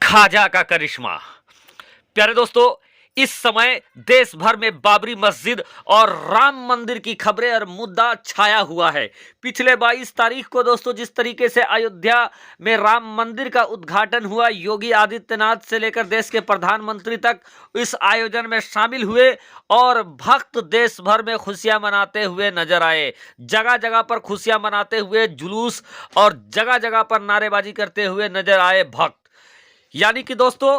खाजा का करिश्मा। प्यारे दोस्तों, इस समय देश भर में बाबरी मस्जिद और राम मंदिर की खबरें और मुद्दा छाया हुआ है। पिछले 22 तारीख को दोस्तों जिस तरीके से अयोध्या में राम मंदिर का उद्घाटन हुआ, योगी आदित्यनाथ से लेकर देश के प्रधानमंत्री तक इस आयोजन में शामिल हुए और भक्त देश भर में खुशियां मनाते हुए नजर आए। जगह जगह पर खुशियां मनाते हुए जुलूस और जगह जगह पर नारेबाजी करते हुए नजर आए भक्त। यानी कि दोस्तों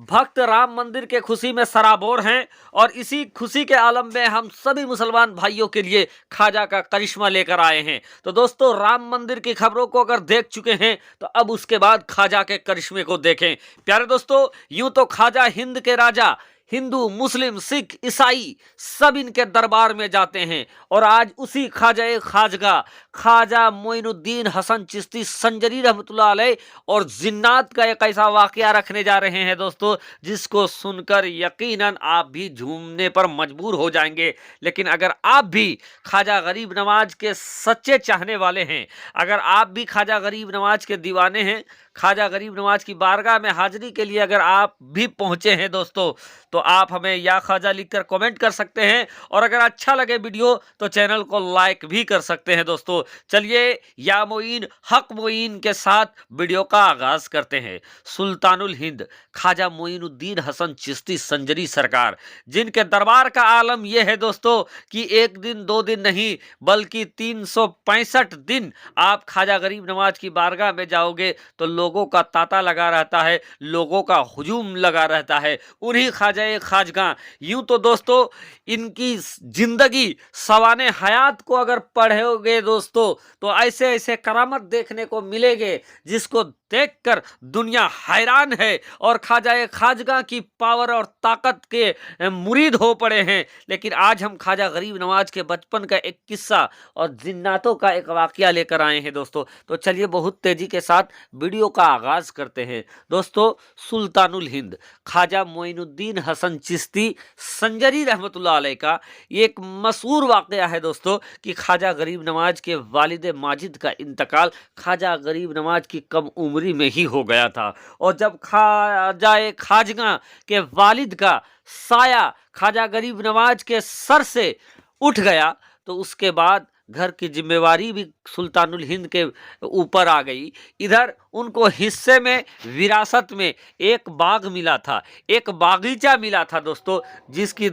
भक्त राम मंदिर के खुशी में सराबोर हैं और इसी खुशी के आलम में हम सभी मुसलमान भाइयों के लिए खाजा का करिश्मा लेकर आए हैं। तो दोस्तों, राम मंदिर की खबरों को अगर देख चुके हैं तो अब उसके बाद खाजा के करिश्मे को देखें। प्यारे दोस्तों, यूं तो खाजा हिंद के राजा, हिंदू, मुस्लिम, सिख, ईसाई सब इनके दरबार में जाते हैं और आज उसी खाजा खाजगा खाजा मोइनुद्दीन हसन चिश्ती संजरी रहमतुल्लाह अलैह और जिन्नात का एक ऐसा वाकया रखने जा रहे हैं दोस्तों, जिसको सुनकर यकीनन आप भी झूमने पर मजबूर हो जाएंगे। लेकिन अगर आप भी खाजा गरीब नवाज के सच्चे चाहने वाले हैं, अगर आप भी खाजा गरीब नवाज के दीवाने हैं, खाजा गरीब नवाज की बारगाह में हाजिरी के लिए अगर आप भी पहुंचे हैं दोस्तों, तो आप हमें या खाजा लिखकर कमेंट कर सकते हैं और अगर अच्छा लगे वीडियो तो चैनल को लाइक भी कर सकते हैं दोस्तों। चलिए या मोइन हक मोइन के साथ वीडियो का आगाज करते हैं। सुल्तानुल हिंद खाजा मोइनुद्दीन हसन चिश्ती संजरी सरकार, जिनके दरबार का आलम यह है दोस्तों कि एक दिन दो दिन नहीं बल्कि 365 दिन आप खाजा गरीब नवाज की बारगाह में जाओगे तो लोगों का तांता लगा रहता है, लोगों का हुजूम लगा रहता है। उन्हीं खाजा खाजगा, यूं तो दोस्तों इनकी जिंदगी सवाने हयात को अगर पढ़ोगे दोस्तों तो ऐसे ऐसे करामत देखने को मिलेंगे जिसको देखकर दुनिया हैरान है और खाजा खाजगा की पावर और ताकत के मुरीद हो पड़े हैं। लेकिन आज हम खाजा गरीब नवाज के बचपन का एक किस्सा और जिन्नातों का एक वाकया लेकर आए हैं दोस्तों। तो चलिए बहुत तेजी के साथ वीडियो का आगाज करते हैं दोस्तों। सुल्तानुल हिंद खाजा मोइनुद्दीन हसन चिश्ती संजरी रहमतुल्लाह अलैह का एक मशहूर वाकया है दोस्तों कि खाजा गरीब नवाज के वालिद माजिद का इंतकाल खाजा गरीब नवाज की कम उम्री में ही हो गया था। और जब खाजा खाजगा के वालिद का साया खाजा गरीब नवाज के सर से उठ गया तो उसके बाद घर की जिम्मेवारी भी सुल्तानुल हिंद के ऊपर आ गई। इधर उनको हिस्से में विरासत में एक बाग मिला था, एक बागीचा मिला था दोस्तों, जिसकी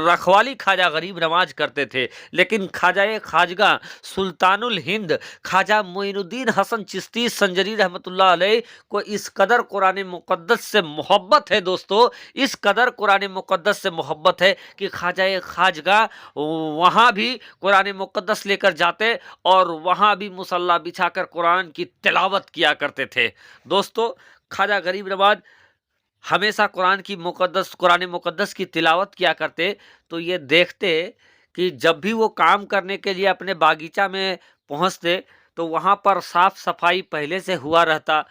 रखवाली खाजा गरीब नवाज करते थे। लेकिन खाजा खाजगा सुल्तानुल हिंद खाजा मोइनुद्दीन हसन चिश्ती संजरी रहमतुल्लाह अलैह को इस कदर कुरान मुक़द्दस से मोहब्बत है दोस्तों, इस कदर कुरान मुक़द्दस से मोहब्बत है कि खाजा खाजगा वहाँ भी कुरान मुक़द्दस लेकर जाते और वहां भी मुसल्ला बिछाकर कुरान की तिलावत किया करते थे। दोस्तों, खाजा गरीब नवाज हमेशा कुरान मुक़द्दस की तिलावत किया करते तो ये देखते कि जब भी वो काम करने के लिए अपने बागीचा में पहुंचते तो वहां पर साफ सफाई पहले से हुआ रहता,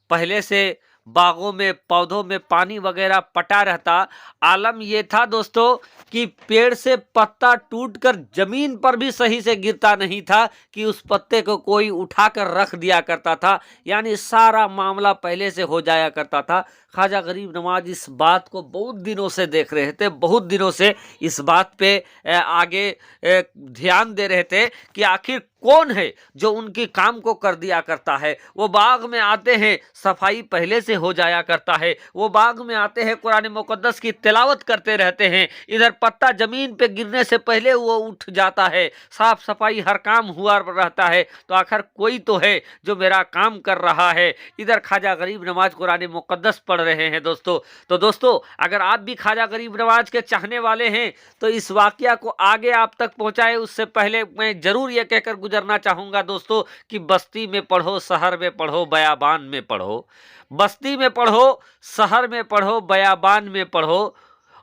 पहले से बागों में पौधों में पानी वगैरह पटा रहता। आलम ये था दोस्तों कि पेड़ से पत्ता टूटकर जमीन पर भी सही से गिरता नहीं था कि उस पत्ते को कोई उठाकर रख दिया करता था, यानी सारा मामला पहले से हो जाया करता था। खाजा गरीब नवाज इस बात को बहुत दिनों से देख रहे थे, बहुत दिनों से इस बात पे आगे ध्यान दे रहे थे कि आखिर कौन है जो उनकी काम को कर दिया करता है। वो बाग में आते हैं, सफाई पहले से हो जाया करता है, वो बाग में आते हैं, कुरान मुक़द्दस की तिलावत करते रहते हैं, इधर पत्ता जमीन पे गिरने से पहले वो उठ जाता है, साफ सफाई हर काम हुआ रहता है। तो आखिर कोई तो है जो मेरा काम कर रहा है। इधर खाजा गरीब नवाज कुरान मुक़द्दस पढ़ रहे हैं दोस्तों। तो दोस्तों, अगर आप भी खाजा गरीब नवाज के चाहने वाले हैं तो इस वाकया को आगे आप तक पहुंचाए उससे पहले मैं जरूर यह कहकर गुजरना चाहूंगा दोस्तों कि बस्ती में पढ़ो, शहर में पढ़ो, बयाबान में पढ़ो, बस्ती में पढ़ो, शहर में पढ़ो, बयाबान में पढ़ो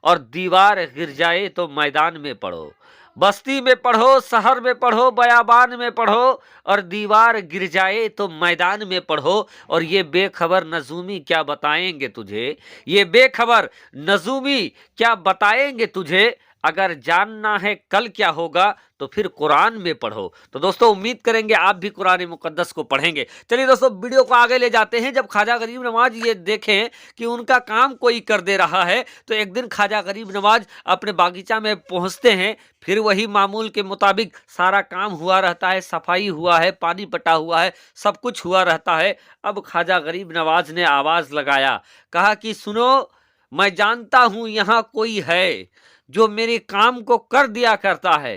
और दीवार गिर जाए तो मैदान में पढ़ो। बस्ती में पढ़ो, शहर में पढ़ो, बयाबान में पढ़ो और दीवार गिर जाए तो मैदान में पढ़ो। और ये बेखबर नजूमी क्या बताएंगे तुझे, ये बेखबर नजूमी क्या बताएंगे तुझे, अगर जानना है कल क्या होगा तो फिर कुरान में पढ़ो। तो दोस्तों उम्मीद करेंगे आप भी कुरान मुकद्दस को पढ़ेंगे। चलिए दोस्तों वीडियो को आगे ले जाते हैं। जब ख्वाजा गरीब नवाज ये देखें कि उनका काम कोई कर दे रहा है तो एक दिन ख्वाजा गरीब नवाज अपने बागीचा में पहुंचते हैं। फिर वही मामूल के मुताबिक सारा काम हुआ रहता है, सफाई हुआ है, पानी पटा हुआ है, सब कुछ हुआ रहता है। अब ख्वाजा गरीब नवाज ने आवाज लगाया, कहा कि सुनो, मैं जानता हूं यहाँ कोई है जो मेरे काम को कर दिया करता है,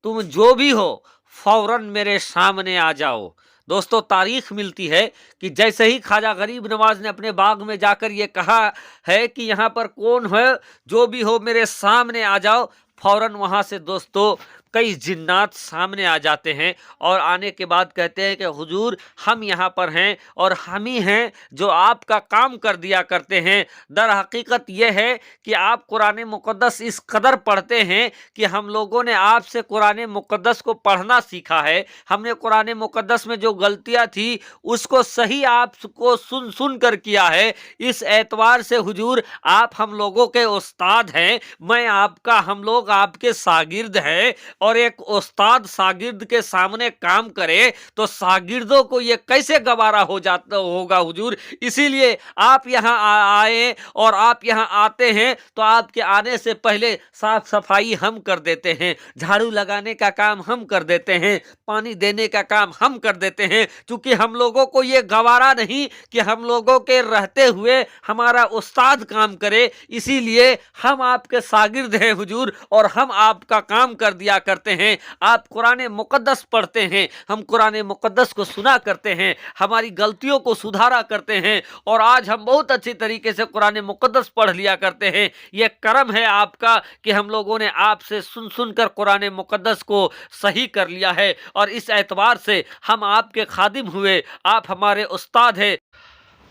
तुम जो भी हो फौरन मेरे सामने आ जाओ। दोस्तों तारीख मिलती है कि जैसे ही ख्वाजा गरीब नवाज ने अपने बाग में जाकर ये कहा है कि यहाँ पर कौन है, जो भी हो मेरे सामने आ जाओ, फौरन वहाँ से दोस्तों कई जिन्नात सामने आ जाते हैं और आने के बाद कहते हैं कि हुजूर हम यहाँ पर हैं और हम ही हैं जो आपका काम कर दिया करते हैं। दर हकीकत यह है कि आप कुरान मुकद्दस इस कदर पढ़ते हैं कि हम लोगों ने आपसे कुरान मुकद्दस को पढ़ना सीखा है। हमने कुरान मुकद्दस में जो गलतियाँ थी उसको सही आपको सुन सुन कर किया है। इस एतवार से हुजूर आप हम लोगों के उस्ताद हैं, मैं आपका, हम लोग आपके शागिर्द हैं। और एक उस्ताद शागिर्द के सामने काम करे तो शागिर्दों को ये कैसे गवारा हो जाता होगा हुजूर। इसीलिए आप यहाँ आए और आप यहाँ आते हैं तो आपके आने से पहले साफ सफाई हम कर देते हैं, झाड़ू लगाने का काम हम कर देते हैं, पानी देने का काम हम कर देते हैं। क्योंकि हम लोगों को ये गवारा नहीं कि हम लोगों के रहते हुए हमारा उस्ताद काम करे, इसीलिए हम आपके शागिर्द हैं हुजूर और हम आपका काम कर दिया करते हैं। आप कुरान मुकद्दस पढ़ते हैं, हम कुरान मुकद्दस को सुना करते हैं, हमारी गलतियों को सुधारा करते हैं और आज हम बहुत अच्छी तरीके से कुरान मुकद्दस पढ़ लिया करते हैं। यह करम है आपका कि हम लोगों ने आपसे सुन सुनकर कुरान मुकद्दस को सही कर लिया है और इस एतबार से हम आपके खादिम हुए, आप हमारे उस्ताद हैं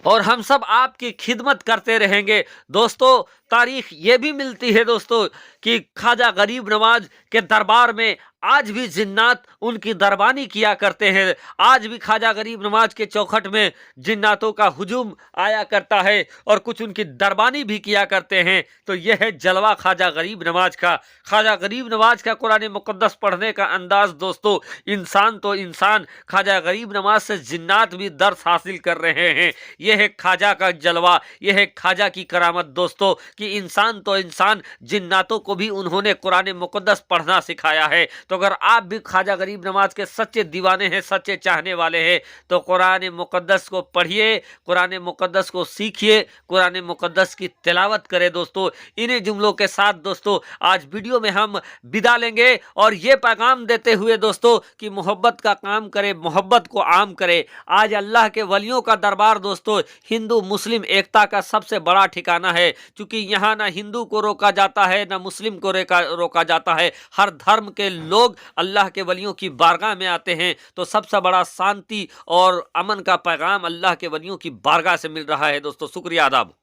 और हम सब आपकी खिदमत करते रहेंगे। दोस्तों तारीख ये भी मिलती है दोस्तों कि ख्वाजा गरीब नवाज के दरबार में आज भी जिन्नात उनकी दरबानी किया करते हैं। आज भी ख्वाजा गरीब नवाज के चौखट में जिन्नातों का हुजूम आया करता है और कुछ उनकी दरबानी भी किया करते हैं। तो यह है जलवा ख्वाजा गरीब नवाज का। ख्वाजा गरीब नवाज का कुरान मुकद्दस पढ़ने का अंदाज दोस्तों, इंसान तो इंसान, ख्वाजा गरीब नवाज से जिन्नात भी दर्स हासिल कर रहे हैं। यह है ख्वाजा का जलवा, यह है ख्वाजा की करामत दोस्तों कि इंसान तो इंसान, जिन्नातों को भी उन्होंने कुरान मुकद्दस पढ़ना सिखाया है। तो अगर आप भी ख्वाजा गरीब नवाज के सच्चे दीवाने हैं, सच्चे चाहने वाले हैं, तो कुरान मुकद्दस को पढ़िए, कुरान मुकद्दस को सीखिए, कुरान मुकद्दस की तिलावत करें। दोस्तों इन्हीं जुमलों के साथ दोस्तों आज वीडियो में हम विदा लेंगे और ये पैगाम देते हुए दोस्तों कि मोहब्बत का काम करें, मोहब्बत को आम करें। आज अल्लाह के वलियों का दरबार दोस्तों हिंदू मुस्लिम एकता का सबसे बड़ा ठिकाना है, क्योंकि यहाँ ना हिंदू को रोका जाता है ना मुस्लिम को रोका जाता है। हर धर्म के लोग अल्लाह के वलियों की बारगाह में आते हैं। तो सबसे बड़ा शांति और अमन का पैगाम अल्लाह के वलियों की बारगाह से मिल रहा है। दोस्तों शुक्रिया, आदाब।